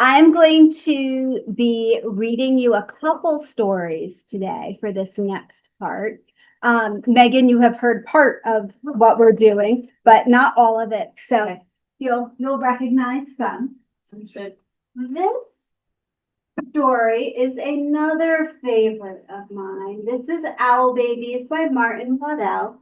I'm going to be reading you a couple stories today for this next part. Megan, you have heard part of what we're doing, but not all of it. So okay. You'll recognize some. This story is another favorite of mine. This is Owl Babies by Martin Waddell.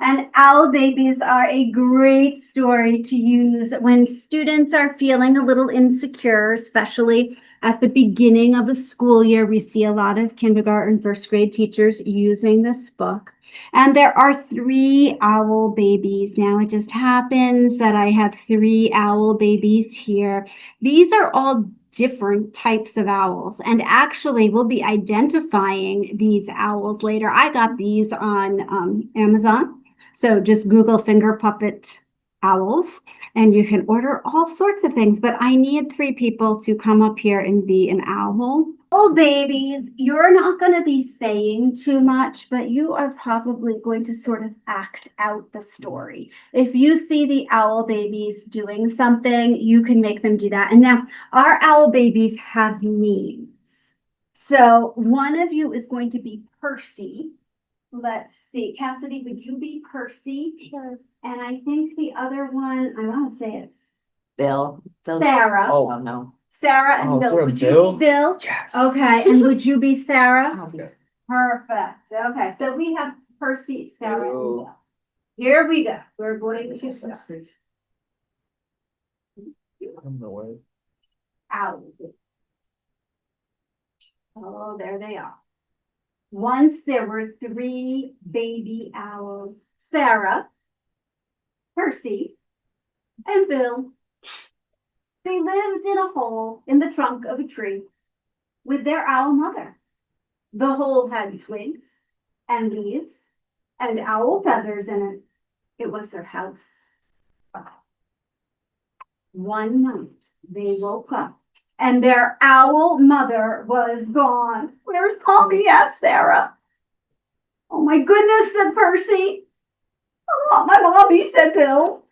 And owl babies are a great story to use when students are feeling a little insecure, especially at the beginning of a school year. We see a lot of kindergarten, first grade teachers using this book. And there are 3 owl babies. Now it just happens that I have 3 owl babies here. These are all different types of owls, and actually we'll be identifying these owls later. I got these on Amazon. So just Google finger puppet owls and you can order all sorts of things, but I need 3 people to come up here and be an owl. Oh, babies, you're not going to be saying too much, but you are probably going to sort of act out the story. If you see the owl babies doing something, you can make them do that. And now our owl babies have names. So one of you is going to be Percy. Let's see. Cassidy, would you be Percy? Sure. And I think the other one, I want to say it's Bill. Sarah. Oh, no. Sarah and Bill. Would you be Bill? Yes. Okay. And would you be Sarah? Okay. Perfect. Okay. So we have Percy, Sarah, and Bill. Here we go. We're going to start. Owl. Oh, there they are. Once there were 3 baby owls, Sarah, Percy, and Bill. They lived in a hole in the trunk of a tree with their owl mother. The hole had twigs and leaves and owl feathers in it. It was their house. One night they woke up and their owl mother was gone. Where's Mommy? Asked Sarah. Oh my goodness, said Percy. I want my mommy, said Bill.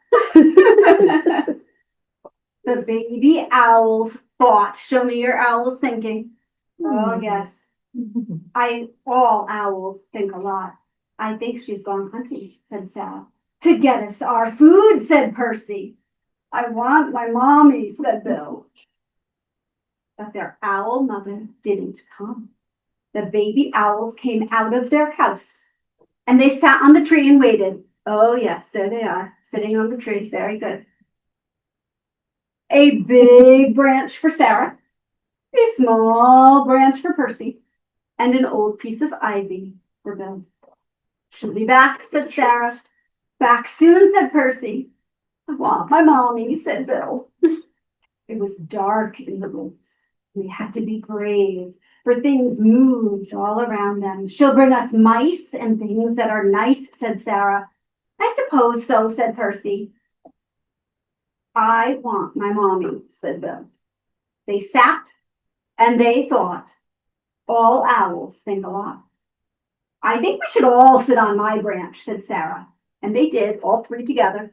The baby owls thought. Show me your owls thinking. Oh, yes. All owls think a lot. I think she's gone hunting, said Sarah. To get us our food, said Percy. I want my mommy, said Bill. But their owl mother didn't come. The baby owls came out of their house and they sat on the tree and waited. Oh, yes, there they are, sitting on the tree. Very good. A big branch for Sarah, a small branch for Percy, and an old piece of ivy for Bill. She'll be back, said Sarah. Back soon, said Percy. I want my mommy, said Bill. It was dark in the woods. We had to be brave, for things moved all around them. She'll bring us mice and things that are nice, said Sarah. I suppose so, said Percy. I want my mommy, said Bill. They sat and they thought. All owls think a lot. I think we should all sit on my branch, said Sarah. And they did, all 3 together.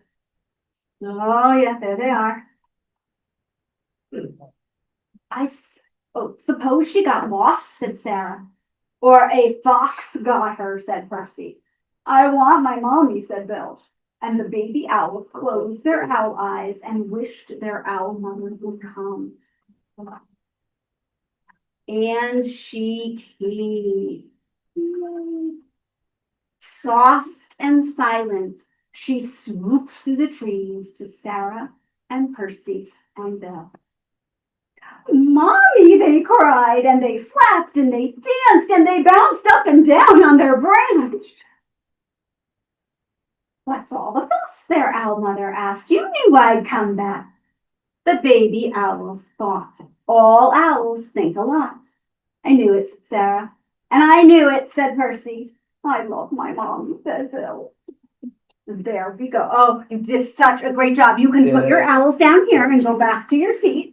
Oh, yeah, there they are. Suppose she got lost, said Sarah. Or a fox got her, said Percy. I want my mommy, said Bill. And the baby owls closed their owl eyes and wished their owl mother would come. And she came. Soft and silent, she swooped through the trees to Sarah and Percy and Bill. Mommy, they cried, and they flapped, and they danced, and they bounced up and down on their branch. What's all the fuss? Their owl mother asked. You knew I'd come back. The baby owls thought. All owls think a lot. I knew it, said Sarah. And I knew it, said Percy. I love my mom, said Bill. There we go. Oh, you did such a great job. You can put your owls down here and go back to your seat.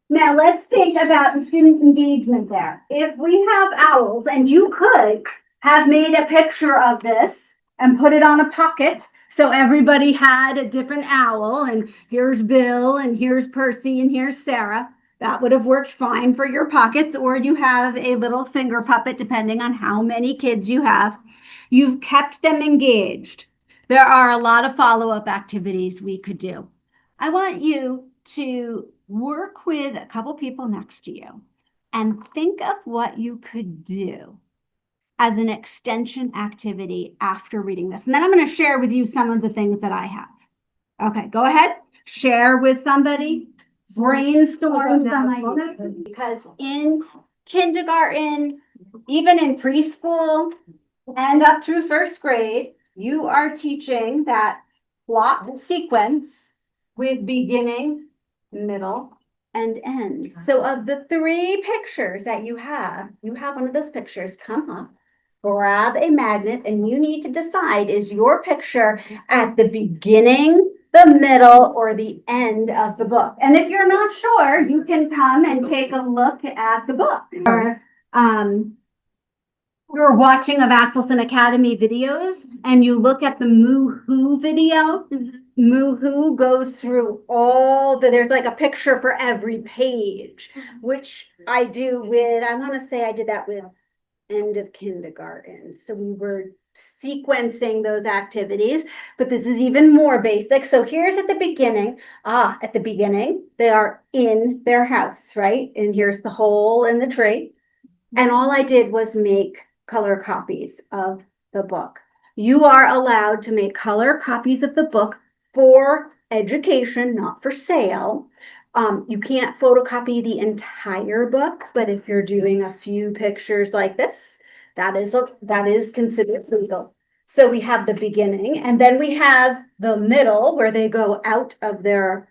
Now let's think about student engagement there. If we have owls, and you could have made a picture of this and put it on a pocket So everybody had a different owl, and here's Bill, and here's Percy, and here's Sarah. That would have worked fine for your pockets, or you have a little finger puppet, depending on how many kids you have. You've kept them engaged. There are a lot of follow-up activities we could do. I want you to work with a couple people next to you and think of what you could do as an extension activity after reading this. And then I'm going to share with you some of the things that I have. Okay, go ahead. Share with somebody. Brainstorm some ideas. Because in kindergarten, even in preschool, and up through first grade, you are teaching that plot sequence with beginning, middle, and end. So of the 3 pictures that you have one of those pictures come up, grab a magnet, and you need to decide, is your picture at the beginning, the middle, or the end of the book? And if you're not sure, you can come and take a look at the book. Or, you're watching of AxelsonAcademy videos and you look at the Moo-Hoo video. Moo-Hoo goes through there's like a picture for every page, which I do with, I want to say I did that with end of kindergarten. So we were sequencing those activities, but this is even more basic. So here's at the beginning. At the beginning, they are in their house, right? And here's the hole in the tree. And all I did was make color copies of the book. You are allowed to make color copies of the book for education, not for sale. You can't photocopy the entire book, but if you're doing a few pictures like this, that is considered legal. So we have the beginning, and then we have the middle where they go out of their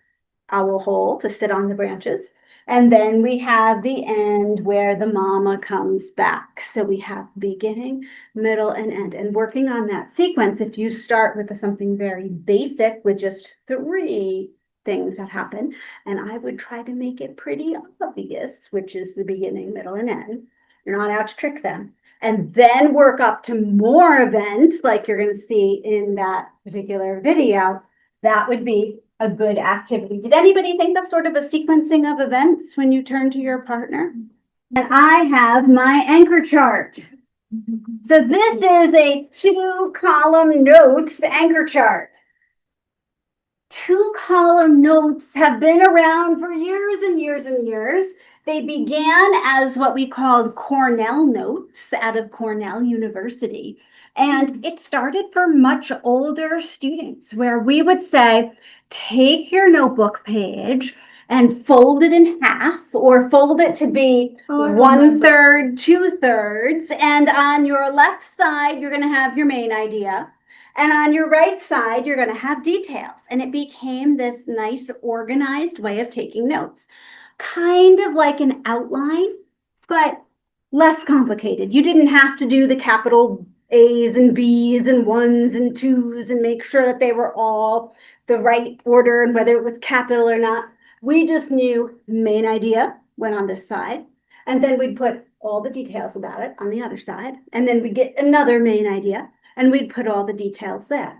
owl hole to sit on the branches. And then we have the end where the mama comes back. So we have beginning, middle, and end. And working on that sequence, if you start with something very basic with just 3 things that happen, and I would try to make it pretty obvious, which is the beginning, middle, and end. You're not out to trick them. And then work up to more events like you're going to see in that particular video. That would be a good activity. Did anybody think of sort of a sequencing of events when you turn to your partner? And I have my anchor chart. So this is a 2-column notes anchor chart. 2-column notes have been around for years and years and years. They began as what we called Cornell notes out of Cornell University. And it started for much older students where we would say, take your notebook page and fold it in half or fold it to be 1/3, 2/3. And on your left side, you're going to have your main idea. And on your right side, you're going to have details. And it became this nice organized way of taking notes. Kind of like an outline, but less complicated. You didn't have to do the capital A's and B's and 1s and 2s and make sure that they were all the right order and whether it was capital or not. We just knew main idea went on this side, and then we'd put all the details about it on the other side, and then we'd get another main idea and we'd put all the details there.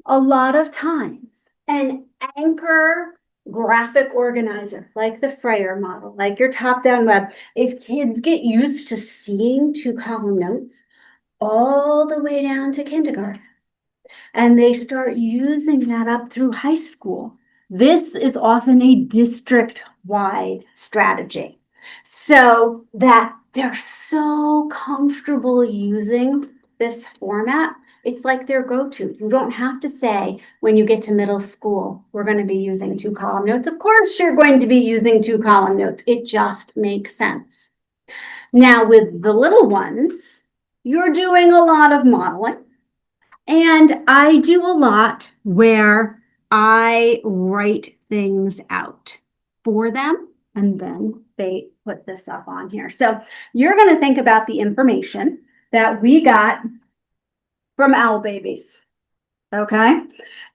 A lot of times, an anchor graphic organizer, like the Freyer model, like your top-down web, if kids get used to seeing 2-column notes all the way down to kindergarten, and they start using that up through high school, this is often a district-wide strategy. So that they're so comfortable using this format, it's like their go-to. You don't have to say, when you get to middle school, we're going to be using 2-column notes. Of course, you're going to be using 2-column notes. It just makes sense. Now, with the little ones, you're doing a lot of modeling. And I do a lot where I write things out for them, and then they put this up on here. So you're going to think about the information that we got from owl babies. Okay.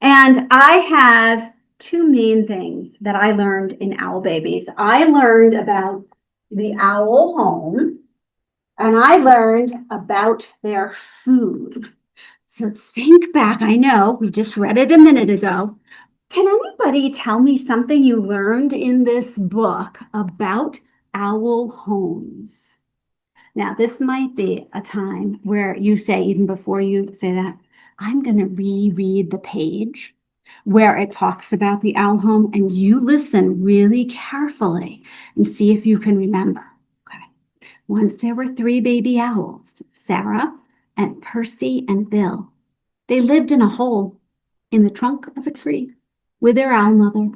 And I have 2 main things that I learned in owl babies. I learned about the owl home, and I learned about their food. So think back. I know we just read it a minute ago. Can anybody tell me something you learned in this book about owl homes? Now, this might be a time where you say, even before you say that, I'm going to reread the page where it talks about the owl home, and you listen really carefully and see if you can remember. Okay. Once there were 3 baby owls, Sarah and Percy and Bill. They lived in a hole in the trunk of a tree with their owl mother.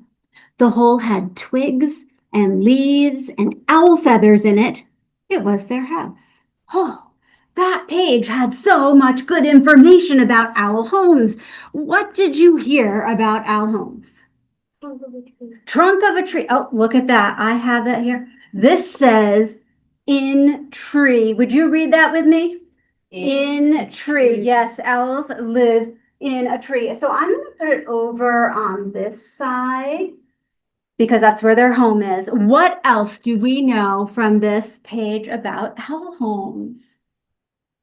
The hole had twigs and leaves and owl feathers in it. It was their house. Oh, that page had so much good information about owl homes. What did you hear about owl homes? Trunk of a tree. Oh, look at that. I have that here. This says in tree. Would you read that with me? In tree. Yes, owls live in a tree. So I'm going to put it over on this side because that's where their home is. What else do we know from this page about owl homes?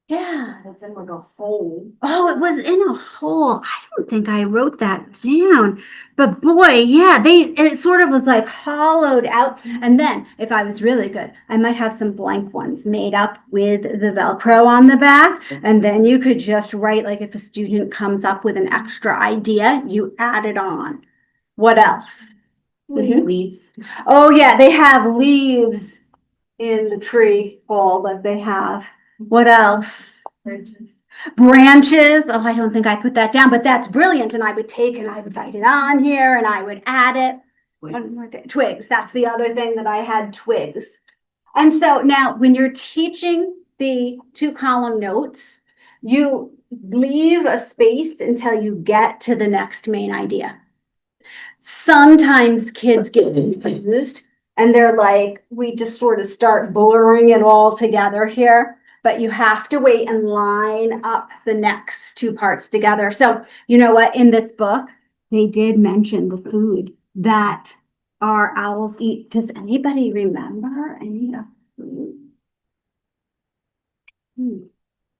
Yeah. It's in like a hole. Oh, it was in a hole. I don't think I wrote that down. But boy, yeah, it sort of was like hollowed out. And then if I was really good, I might have some blank ones made up with the Velcro on the back. And then you could just write, like if a student comes up with an extra idea, you add it on. What else? Leaves. Oh yeah, they have leaves in the tree hole that they have. What else? Branches. Branches. Oh, I don't think I put that down, but that's brilliant. And I would take and I would write it on here and I would add it. One more thing. Twigs. That's the other thing that I had, twigs. And so now when you're teaching the 2-column notes, you leave a space until you get to the next main idea. Sometimes kids get confused and they're like, we just sort of start blurring it all together here. But you have to wait and line up the next 2 parts together. So you know what? In this book, they did mention the food that our owls eat. Does anybody remember any of the food?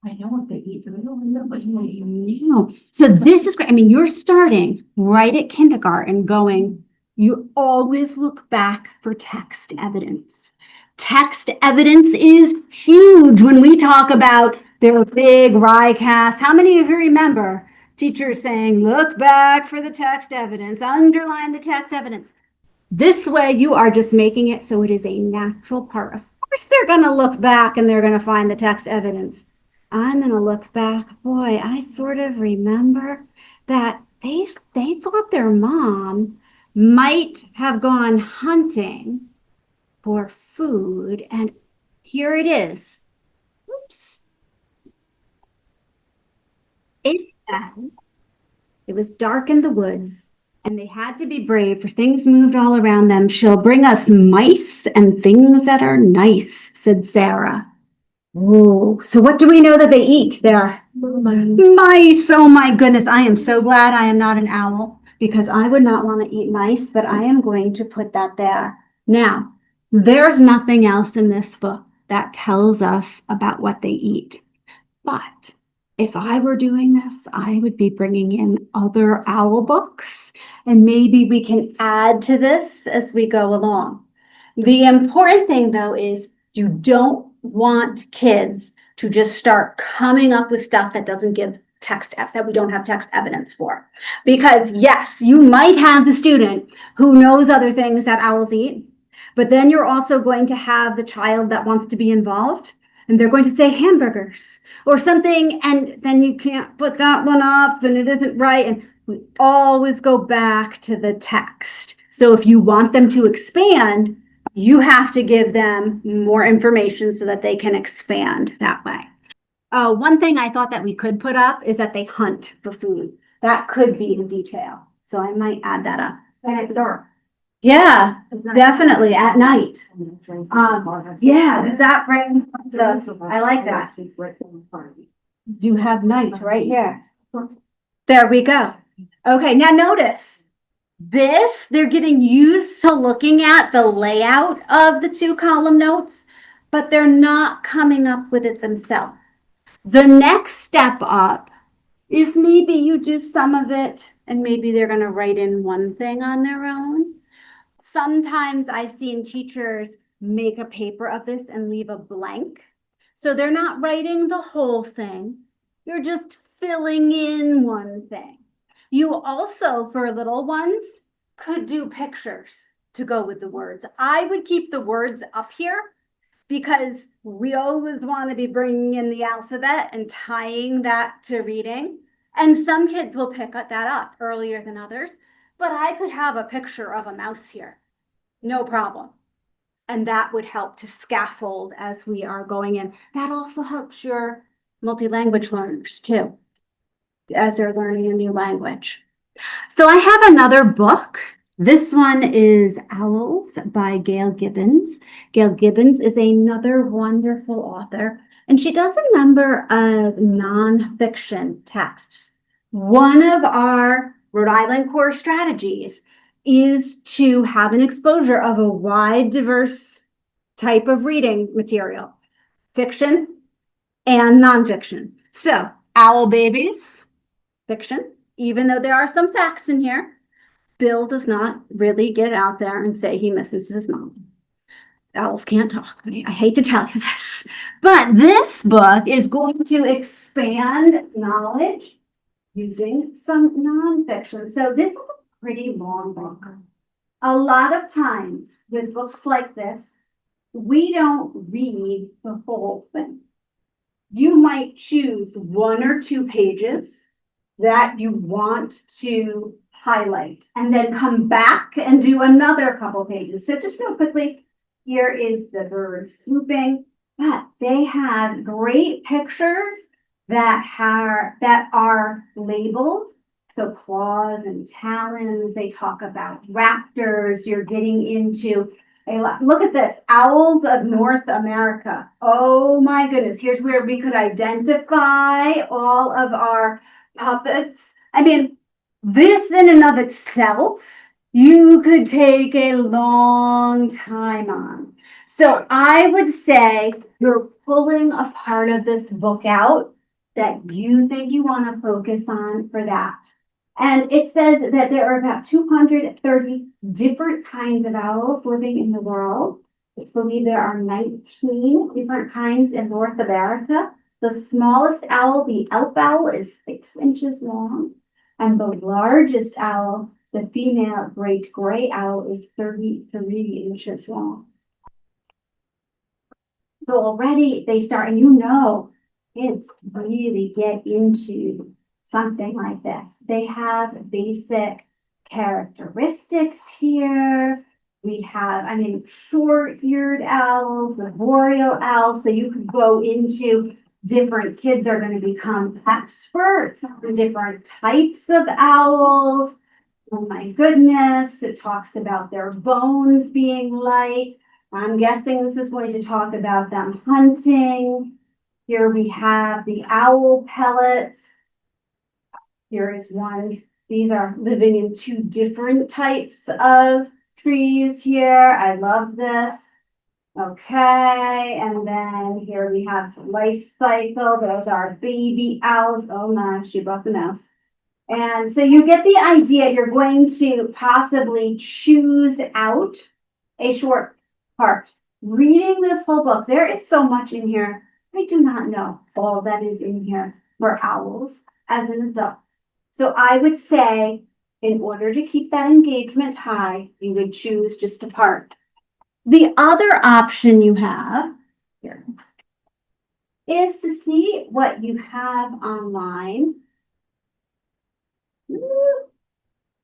I know what they eat, but I don't remember what they eat. No. So this is great. I mean, you're starting right at kindergarten going, you always look back for text evidence. Text evidence is huge when we talk about their big rye cast. How many of you remember teachers saying, look back for the text evidence, underline the text evidence? This way you are just making it so it is a natural part. Of course they're going to look back and they're going to find the text evidence. I'm going to look back. Boy, I sort of remember that they thought their mom might have gone hunting for food. And here it is. Oops. It was dark in the woods and they had to be brave for things moved all around them. She'll bring us mice and things that are nice, said Sarah. Oh, so what do we know that they eat there? Mice. Oh my goodness. I am so glad I am not an owl because I would not want to eat mice, but I am going to put that there. Now, there's nothing else in this book that tells us about what they eat. But if I were doing this, I would be bringing in other owl books and maybe we can add to this as we go along. The important thing though is you don't want kids to just start coming up with stuff that doesn't give that we don't have text evidence for. Because yes, you might have the student who knows other things that owls eat, but then you're also going to have the child that wants to be involved and they're going to say hamburgers or something, and then you can't put that one up and it isn't right. And we always go back to the text. So if you want them to expand, you have to give them more information so that they can expand that way. One thing I thought that we could put up is that they hunt for food. That could be in detail. So I might add that up. And at dark. Yeah, definitely at night. Yeah, does that bring I like that. Do have night right here. There we go. Okay, now notice this, they're getting used to looking at the layout of the 2-column notes, but they're not coming up with it themselves. The next step up is maybe you do some of it and maybe they're going to write in one thing on their own. Sometimes I've seen teachers make a paper of this and leave a blank. So they're not writing the whole thing. You're just filling in one thing. You also, for little ones, could do pictures to go with the words. I would keep the words up here because we always want to be bringing in the alphabet and tying that to reading. And some kids will pick that up earlier than others, but I could have a picture of a mouse here, no problem. And that would help to scaffold as we are going in. That also helps your multi-language learners too, as they're learning a new language. So I have another book. This one is Owls by Gail Gibbons. Gail Gibbons is another wonderful author, and she does a number of nonfiction texts. One of our Rhode Island core strategies is to have an exposure of a wide, diverse type of reading material, fiction and nonfiction. So, Owl Babies, fiction, even though there are some facts in here. Bill does not really get out there and say he misses his mom. Owls can't talk. I hate to tell you this, but this book is going to expand knowledge using some nonfiction. So this is a pretty long book. A lot of times with books like this, we don't read the whole thing. You might choose one or two pages that you want to highlight and then come back and do another couple pages. So just real quickly, here is the bird swooping, but they have great pictures that are labeled. So claws and talons, they talk about raptors. You're getting into a lot. Look at this, owls of North America. Oh my goodness, here's where we could identify all of our puppets. I mean, this in and of itself, you could take a long time on. So I would say you're pulling a part of this book out that you think you want to focus on for that. And it says that there are about 230 different kinds of owls living in the world. It's believed there are 19 different kinds in North America. The smallest owl, the elf owl, is 6 inches long. And the largest owl, the female great gray owl, is 33 inches long. So already they start, and kids really get into something like this. They have basic characteristics here. We have, short-eared owls, the boreal owl. So you could go into different kids are going to become experts on different types of owls. Oh my goodness, it talks about their bones being light. I'm guessing this is going to talk about them hunting. Here we have the owl pellets. Here is one. These are living in 2 different types of trees here. I love this. Okay, and then here we have life cycle. Those are baby owls. Oh my, she brought the mouse. And so you get the idea. You're going to possibly choose out a short part. Reading this whole book, there is so much in here. I do not know all that is in here for owls as an adult. So I would say, in order to keep that engagement high, you would choose just a part. The other option you have here is to see what you have online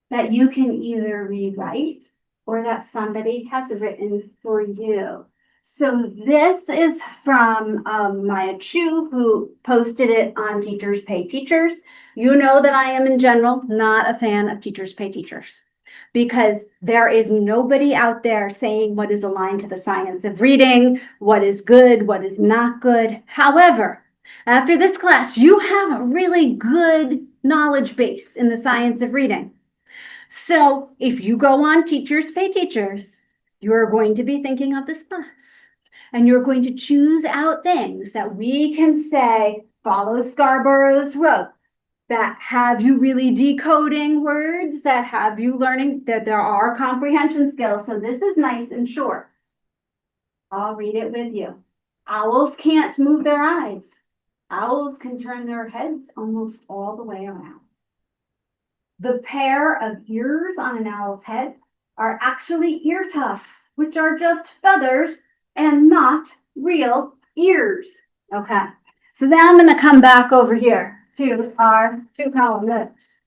that you can either rewrite or that somebody has written for you. So this is from Maya Chu, who posted it on Teachers Pay Teachers. You know that I am in general not a fan of Teachers Pay Teachers because there is nobody out there saying what is aligned to the science of reading, what is good, what is not good. However, after this class, you have a really good knowledge base in the science of reading. So if you go on Teachers Pay Teachers, you're going to be thinking of this class. And you're going to choose out things that we can say follow Scarborough's rope. that have you really decoding words, that have you learning that there are comprehension skills. So this is nice and short. I'll read it with you. Owls can't move their eyes. Owls can turn their heads almost all the way around. The pair of ears on an owl's head are actually ear tufts, which are just feathers and not real ears. Okay, so now I'm going to come back over here to our two-column notes.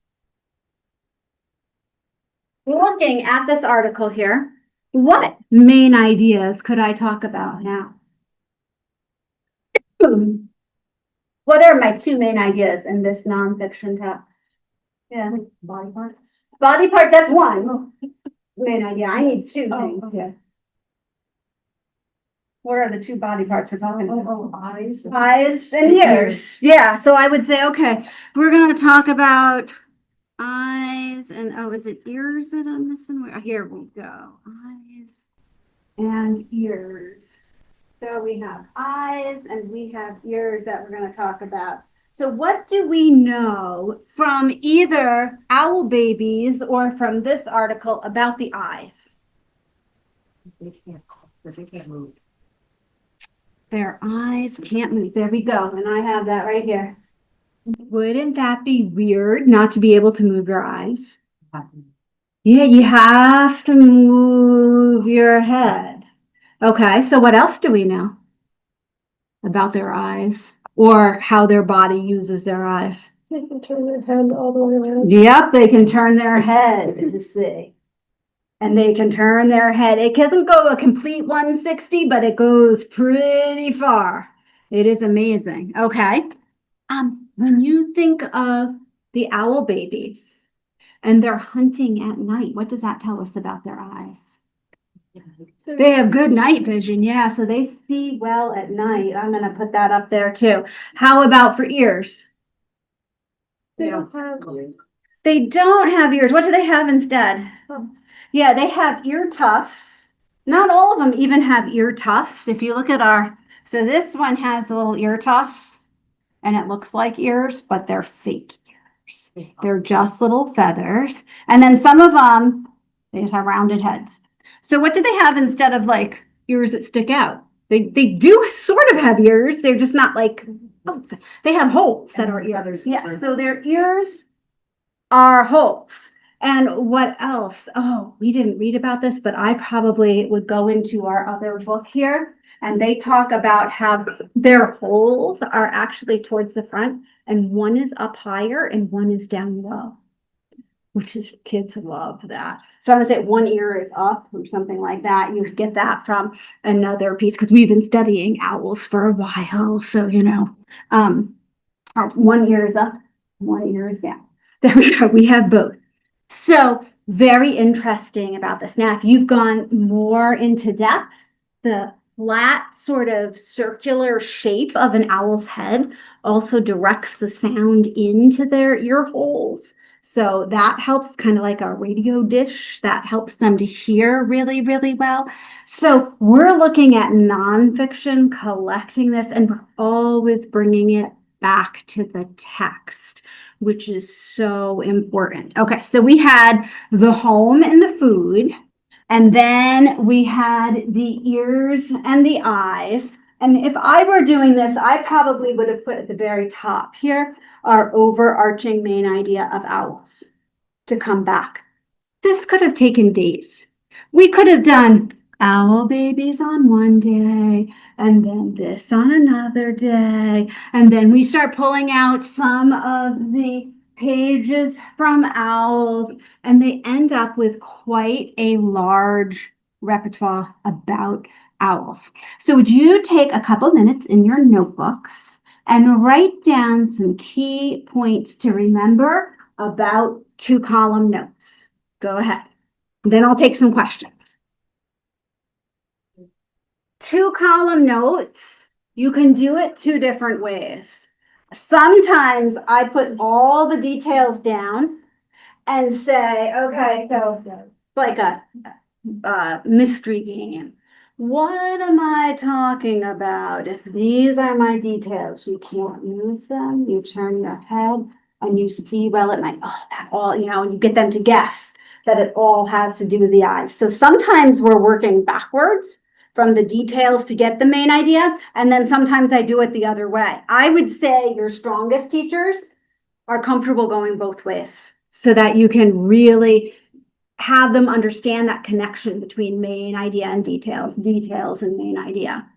Looking at this article here, what main ideas could I talk about now? What are my two main ideas in this nonfiction text? Yeah, body parts. Body parts, that's one main idea. I need two things here. What are the two body parts we're talking about? Eyes. Eyes and ears. Yeah, so I would say, okay, we're going to talk about eyes and, oh, is it ears that I'm missing? Here we go. Eyes and ears. So we have eyes and we have ears that we're going to talk about. So what do we know from either owl babies or from this article about the eyes? They can't move. Their eyes can't move. There we go. And I have that right here. Wouldn't that be weird not to be able to move your eyes? Yeah, you have to move your head. Okay, so what else do we know about their eyes or how their body uses their eyes? They can turn their head all the way around. Yep, they can turn their head, you see. And they can turn their head. It doesn't go a complete 160, but it goes pretty far. It is amazing. Okay. When you think of the owl babies and they're hunting at night, what does that tell us about their eyes? They have good night vision. Yeah, so they see well at night. I'm going to put that up there too. How about for ears? They don't have ears. They don't have ears. What do they have instead? Yeah, they have ear tufts. Not all of them even have ear tufts. If you look at so this one has the little ear tufts and it looks like ears, but they're fake ears. They're just little feathers. And then some of them, they just have rounded heads. So what do they have instead of like ears that stick out? They do sort of have ears. They're just not like, they have holes that are ears. Yeah, so their ears are holes. And what else? Oh, we didn't read about this, but I probably would go into our other book here. And they talk about how their holes are actually towards the front and one is up higher and one is down low, which is kids love that. So I'm gonna say one ear is up or something like that. You get that from another piece because we've been studying owls for a while. So, one ear is up, one ear is down. There we go. We have both. So very interesting about this. Now, if you've gone more into depth, the flat sort of circular shape of an owl's head also directs the sound into their ear holes. So that helps, kind of like a radio dish, that helps them to hear really, really well. So we're looking at nonfiction, collecting this, and we're always bringing it back to the text, which is so important. Okay, so we had the home and the food, and then we had the ears and the eyes. And if I were doing this, I probably would have put at the very top here our overarching main idea of owls to come back. This could have taken days. We could have done owl babies on one day, and then this on another day, and then we start pulling out some of the pages from owls, and they end up with quite a large repertoire about owls. So would you take a couple minutes in your notebooks and write down some key points to remember about two-column notes? Go ahead. Then I'll take some questions. Two-column notes, you can do it two different ways. Sometimes I put all the details down and say, okay, so like a mystery game. What am I talking about? If these are my details, you can't move them, you turn your head. and you see, well, it might, oh, that all, and you get them to guess that it all has to do with the eyes. So sometimes we're working backwards from the details to get the main idea. And then sometimes I do it the other way. I would say your strongest teachers are comfortable going both ways so that you can really have them understand that connection between main idea and details and main idea.